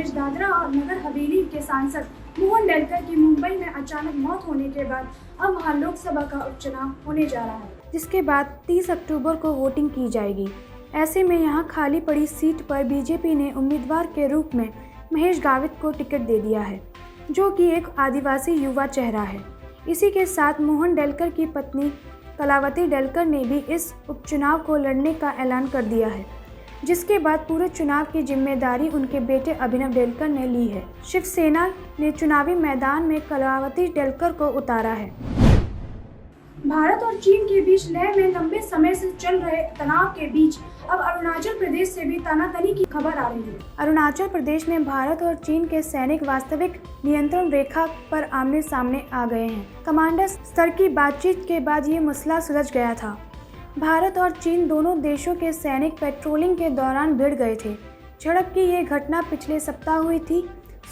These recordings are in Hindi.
प्रदेश दादरा और नगर हवेली के सांसद मोहन डेलकर की मुंबई में अचानक मौत होने के बाद अब वहां लोकसभा का उपचुनाव होने जा रहा है, जिसके बाद 30 अक्टूबर को वोटिंग की जाएगी। ऐसे में यहां खाली पड़ी सीट पर बीजेपी ने उम्मीदवार के रूप में महेश गावित को टिकट दे दिया है, जो कि एक आदिवासी युवा चेहरा है। इसी के साथ मोहन डेलकर की पत्नी कलावती डेलकर ने भी इस उपचुनाव को लड़ने का ऐलान कर दिया है, जिसके बाद पूरे चुनाव की जिम्मेदारी उनके बेटे अभिनव डेलकर ने ली है। शिवसेना ने चुनावी मैदान में कलावती डेलकर को उतारा है। भारत और चीन के बीच लेह में लंबे समय से चल रहे तनाव के बीच अब अरुणाचल प्रदेश से भी तनातनी की खबर आ रही है। अरुणाचल प्रदेश में भारत और चीन के सैनिक वास्तविक नियंत्रण रेखा पर आमने सामने आ गए हैं। कमांडर स्तर की बातचीत के बाद ये मसला सुलझ गया था। भारत और चीन दोनों देशों के सैनिक पेट्रोलिंग के दौरान भिड़ गए थे। झड़प की ये घटना पिछले सप्ताह हुई थी।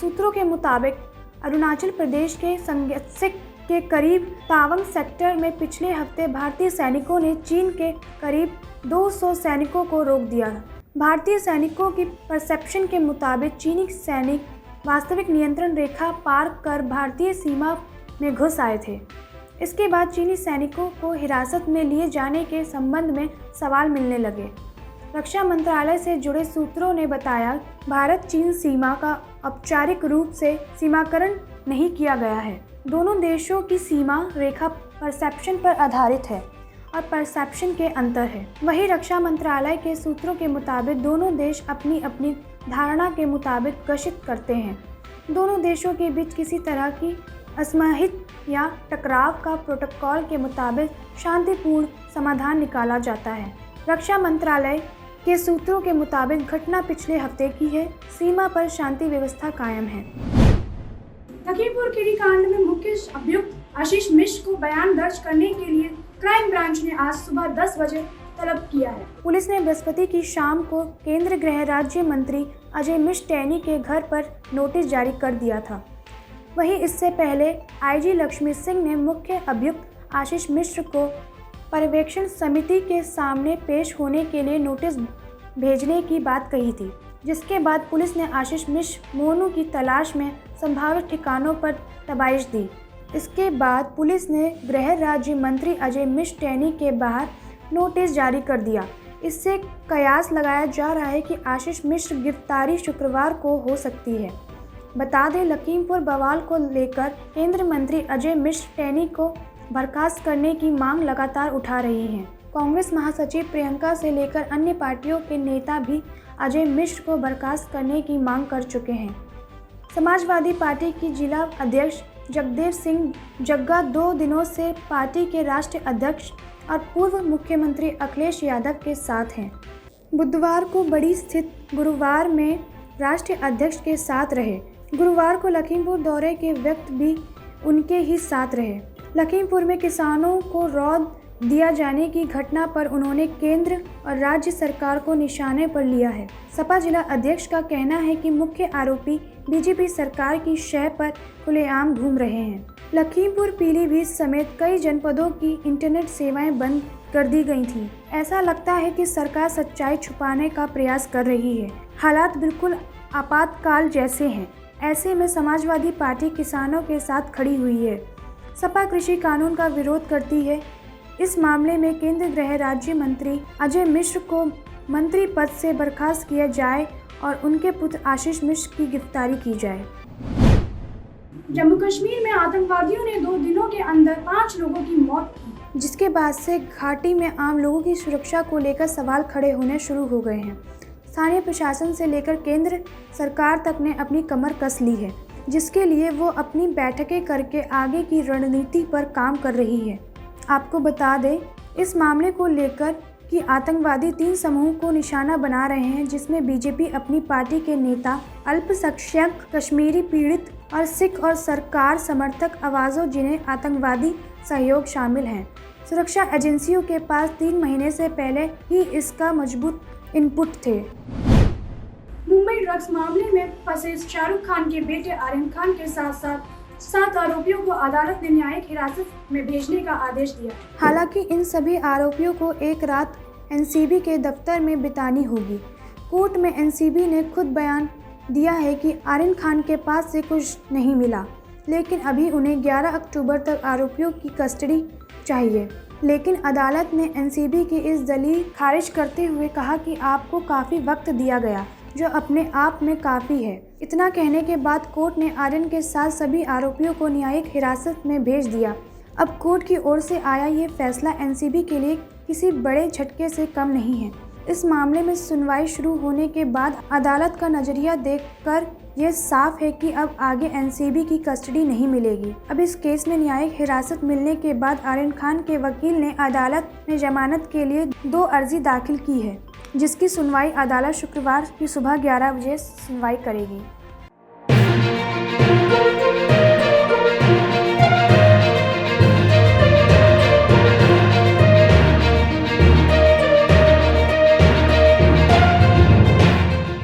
सूत्रों के मुताबिक अरुणाचल प्रदेश के संगसिक के करीब तावंग सेक्टर में पिछले हफ्ते भारतीय सैनिकों ने चीन के करीब 200 सैनिकों को रोक दिया। भारतीय सैनिकों की परसेप्शन के मुताबिक चीनी सैनिक वास्तविक नियंत्रण रेखा पार कर भारतीय सीमा में घुस आए थे। इसके बाद चीनी सैनिकों को हिरासत में लिए जाने के संबंध में सवाल मिलने लगे। रक्षा मंत्रालय से जुड़े सूत्रों ने बताया, भारत चीन सीमा का औपचारिक रूप से सीमाकरण नहीं किया गया है। दोनों देशों की सीमा रेखा परसेप्शन पर आधारित है और परसेप्शन के अंतर है। वहीं रक्षा मंत्रालय के सूत्रों के मुताबिक दोनों देश अपनी अपनी धारणा के मुताबिक गश्त करते हैं। दोनों देशों के बीच किसी तरह की असमहित या टकराव का प्रोटोकॉल के मुताबिक शांतिपूर्ण समाधान निकाला जाता है। रक्षा मंत्रालय के सूत्रों के मुताबिक घटना पिछले हफ्ते की है। सीमा पर शांति व्यवस्था कायम है। लखीमपुर खीरी कांड में मुख्य अभियुक्त आशीष मिश्र को बयान दर्ज करने के लिए क्राइम ब्रांच ने आज सुबह 10 बजे तलब किया है। पुलिस ने बृहस्पति की शाम को केंद्र गृह राज्य मंत्री अजय मिश्र टैनी के घर पर नोटिस जारी कर दिया था। वहीं इससे पहले आईजी लक्ष्मी सिंह ने मुख्य अभियुक्त आशीष मिश्र को पर्यवेक्षण समिति के सामने पेश होने के लिए नोटिस भेजने की बात कही थी, जिसके बाद पुलिस ने आशीष मिश्र मोनू की तलाश में संभावित ठिकानों पर तबाइश दी। इसके बाद पुलिस ने गृह राज्य मंत्री अजय मिश्र टैनी के बाहर नोटिस जारी कर दिया। इससे कयास लगाया जा रहा है कि आशीष मिश्र गिरफ्तारी शुक्रवार को हो सकती है। बता दें, लखीमपुर बवाल को लेकर केंद्रीय मंत्री अजय मिश्र टैनी को बर्खास्त करने की मांग लगातार उठा रही हैं। कांग्रेस महासचिव प्रियंका से लेकर अन्य पार्टियों के नेता भी अजय मिश्र को बर्खास्त करने की मांग कर चुके हैं। समाजवादी पार्टी की जिला अध्यक्ष जगदेव सिंह जग्गा 2 दिनों से पार्टी के राष्ट्रीय अध्यक्ष और पूर्व मुख्यमंत्री अखिलेश यादव के साथ हैं। बुधवार को बड़ी स्थित गुरुवार में राष्ट्रीय अध्यक्ष के साथ रहे। गुरुवार को लखीमपुर दौरे के वक्त भी उनके ही साथ रहे। लखीमपुर में किसानों को रौद दिया जाने की घटना पर उन्होंने केंद्र और राज्य सरकार को निशाने पर लिया है। सपा जिला अध्यक्ष का कहना है कि मुख्य आरोपी बीजेपी सरकार की शय पर खुलेआम घूम रहे हैं। लखीमपुर, पीलीभीत समेत कई जनपदों की इंटरनेट सेवाएं बंद कर दी गई थीं। ऐसा लगता है कि सरकार सच्चाई छुपाने का प्रयास कर रही है। हालात बिल्कुल आपातकाल जैसे हैं। ऐसे में समाजवादी पार्टी किसानों के साथ खड़ी हुई है। सपा कृषि कानून का विरोध करती है। इस मामले में केंद्रीय गृह राज्य मंत्री अजय मिश्र को मंत्री पद से बर्खास्त किया जाए और उनके पुत्र आशीष मिश्र की गिरफ्तारी की जाए। जम्मू कश्मीर में आतंकवादियों ने 2 दिनों के अंदर 5 लोगों की मौत की, जिसके बाद से घाटी में आम लोगों की सुरक्षा को लेकर सवाल खड़े होने शुरू हो गए हैं। स्थानीय प्रशासन से लेकर केंद्र सरकार तक ने अपनी कमर कस ली है, जिसके लिए वो अपनी बैठकें करके आगे की रणनीति पर काम कर रही है। आपको बता दें, इस मामले को लेकर कि आतंकवादी 3 समूह को निशाना बना रहे हैं, जिसमें बीजेपी अपनी पार्टी के नेता, अल्पसंख्यक कश्मीरी पीड़ित और सिख और सरकार समर्थक आवाज़ों जिन्हें आतंकवादी सहयोग शामिल हैं। सुरक्षा एजेंसियों के पास 3 महीने से पहले ही इसका मजबूत इनपुट थे। मुंबई ड्रग्स मामले में फंसे शाहरुख खान के बेटे आर्यन खान के साथ साथ 7 आरोपियों को अदालत ने न्यायिक हिरासत में भेजने का आदेश दिया। हालांकि इन सभी आरोपियों को एक रात एनसीबी के दफ्तर में बितानी होगी। कोर्ट में एनसीबी ने खुद बयान दिया है कि आर्यन खान के पास से कुछ नहीं मिला, लेकिन अभी उन्हें 11 अक्टूबर तक आरोपियों की कस्टडी चाहिए। लेकिन अदालत ने एनसीबी की इस दलील खारिज करते हुए कहा कि आपको काफ़ी वक्त दिया गया, जो अपने आप में काफ़ी है। इतना कहने के बाद कोर्ट ने आर्यन के साथ सभी आरोपियों को न्यायिक हिरासत में भेज दिया। अब कोर्ट की ओर से आया ये फैसला एनसीबी के लिए किसी बड़े झटके से कम नहीं है। इस मामले में सुनवाई शुरू होने के बाद अदालत का नज़रिया देखकर यह साफ है कि अब आगे एनसीबी की कस्टडी नहीं मिलेगी। अब इस केस में न्यायिक हिरासत मिलने के बाद आर्यन खान के वकील ने अदालत में जमानत के लिए 2 अर्जी दाखिल की है, जिसकी सुनवाई अदालत शुक्रवार की सुबह 11 बजे सुनवाई करेगी।